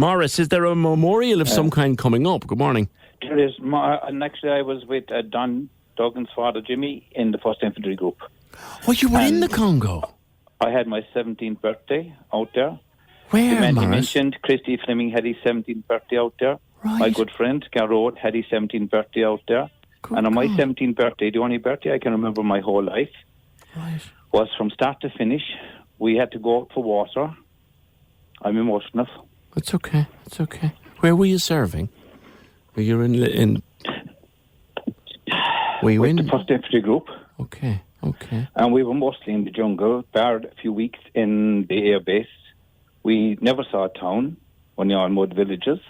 Morris, is there a memorial of some kind coming up? Good morning. There is. And actually, I was with Don Duggan's father, Jimmy, in the 1st Infantry Group. Oh, you were in the Congo? I had my 17th birthday out there. Where, the man Morris? you mentioned, Christy Fleming, had his 17th birthday out there. Right. My good friend, Garrod, had his 17th birthday out there. Good and on my God. 17th birthday, the only birthday I can remember my whole life, Right. was from start to finish. We had to go out for water. I'm emotional. It's okay. It's okay. Where were you serving? Were you in Were you with in the 1st Infantry Group. Okay. Okay. And we were mostly in the jungle, barred a few weeks in the air base. We never saw a town, only on mud villages.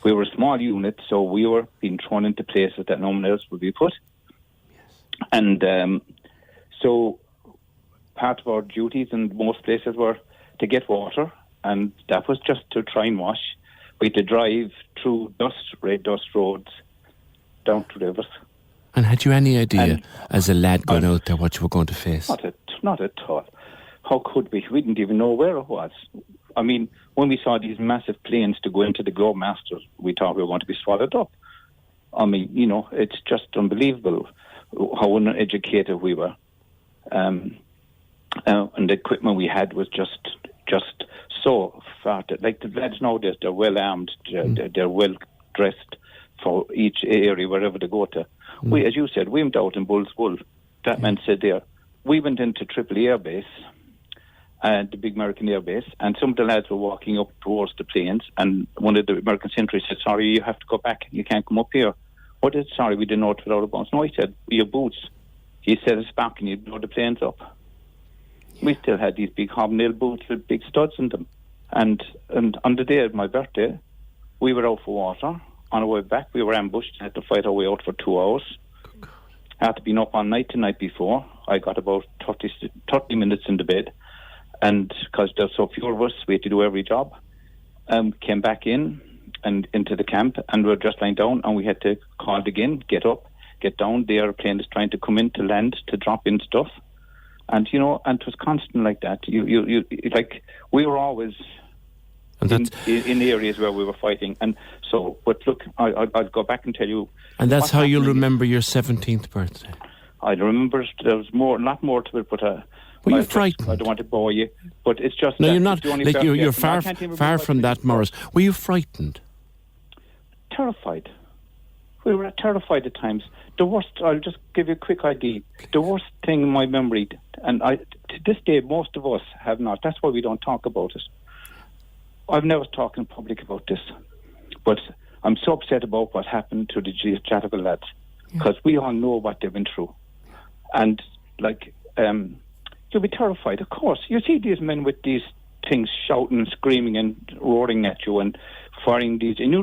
We were a small unit, so we were being thrown into places that no one else would be put. Yes. And so part of our duties in most places were to get water, and that was just to try and wash. We had to drive through red dust roads down to rivers. And had you any idea, as a lad going out there, what you were going to face? Not at all. How could we? We didn't even know where it was. I mean, when we saw these massive planes to go into the Globemasters, we thought we were going to be swallowed up. I mean, you know, it's just unbelievable how uneducated we were. And the equipment we had was just so far. Like the lads nowadays, they're well armed, they're well dressed for each area, wherever they go to. We, as you said, we went out in Bull's Wool. That man said there. We went into Tripoli Air Base, the big American air base, and some of the lads were walking up towards the planes, and one of the American sentries said, "Sorry, you have to go back. You can't come up here." What is sorry? We didn't know it without a bounce. No, he said, "Your boots." He said, "It's back and you blow the planes up." Yeah. We still had these big hobnail boots with big studs in them. And on the day of my birthday, we were out for water. On our way back, we were ambushed and had to fight our way out for 2 hours. After being up all night the night before, I got about 30 minutes in the bed. And because there's so few of us, we had to do every job. Came back in and into the camp, and we were just lying down, and we had to call again, get up, get down. The airplane is trying to come in to land to drop in stuff. And, you know, and it was constant like that. You like, we were always in the areas where we were fighting. And so, but look, I'll go back and tell you. And that's how you'll remember your 17th birthday. I remember there was a lot more to it, but were you frightened? I don't want to bore you, but it's just no, you're not. Like you're far from that, Morris. Were you frightened? Terrified. We were terrified at times. The worst. I'll just give you a quick idea. The worst thing in my memory, and to this day, most of us have not. That's why we don't talk about it. I've never talked in public about this, but I'm so upset about what happened to the geographical lads, because we all know what they've been through. And, like, you'll be terrified, of course. You see these men with these things shouting and screaming and roaring at you and firing these. We knew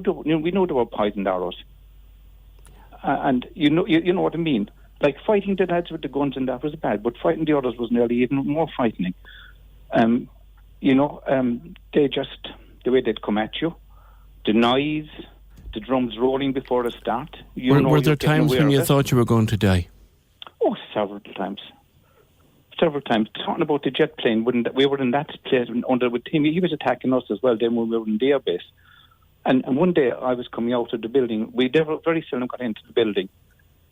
they were poisoned arrows. And you know what I mean? Like, fighting the lads with the guns and that was bad, but fighting the others was nearly even more frightening. They just, the way they'd come at you, the noise, the drums rolling before the start. Were there times when you thought you were going to die? Oh, several times. Talking about the jet plane, we were in that place under with him. He was attacking us as well then when we were in the airbase. And one day I was coming out of the building. We never very seldom got into the building.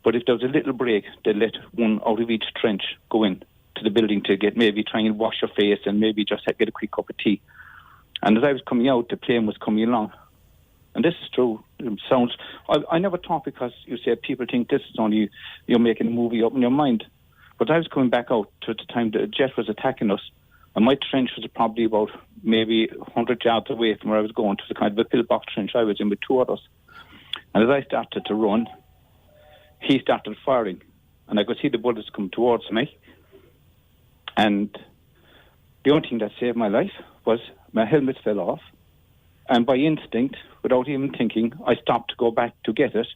But if there was a little break, they'd let one out of each trench go in to the building to maybe try and wash your face and maybe just get a quick cup of tea. And as I was coming out, the plane was coming along. And this is true. It sounds. I never thought, because you say people think this is only you're making a movie up in your mind. But I was coming back out to the time the jet was attacking us, and my trench was probably about maybe 100 yards away from where I was going, to the kind of a pillbox trench I was in with two others. And as I started to run, he started firing, and I could see the bullets come towards me. And the only thing that saved my life was my helmet fell off, and by instinct, without even thinking, I stopped to go back to get it,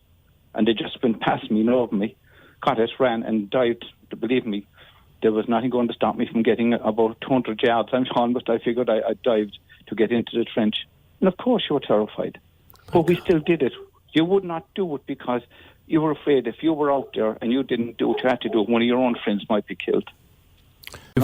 and they just went past me and over me, caught it, ran and dived. Believe me, there was nothing going to stop me from getting about 200 yards. I figured I dived to get into the trench. And of course you were terrified. But we still did it. You would not do it because you were afraid if you were out there and you didn't do what you had to do, one of your own friends might be killed.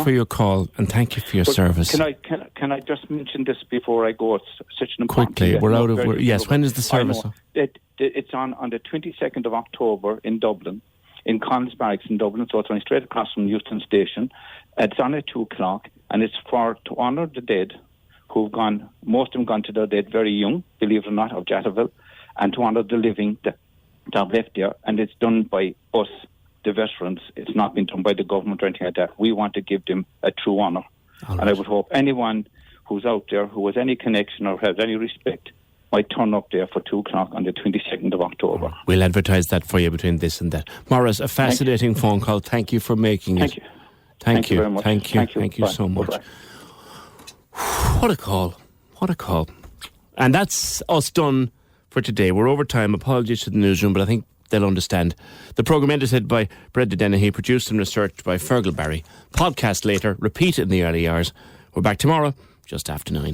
for your call and thank you for your service. Can I just mention this before I go? It's such an important Quickly, thing. we're out of... Yes, when is the service? It's on the 22nd of October in Dublin, in Connell's Barracks in Dublin, so it's only straight across from Euston Station. It's on at 2 o'clock, and it's to honour the dead who've gone, most of them gone to their dead very young, believe it or not, of Jatterville, and to honour the living that have left there, and it's done by us, the veterans. It's not been done by the government or anything like that. We want to give them a true honour. Right. And I would hope anyone who's out there who has any connection or has any respect might turn up there for 2 o'clock on the 22nd of October. Oh, we'll advertise that for you between this and that. Muiris, a fascinating phone call. Thank you for making it. Thank you. Thank you very much. Thank you so much. Bye. What a call. What a call. And that's us done for today. We're over time. Apologies to the newsroom, but I think they'll understand. The programme edited by Breda Dennehy, produced and researched by Fergal Barry. Podcast later, repeat in the early hours. We're back tomorrow, just after 9.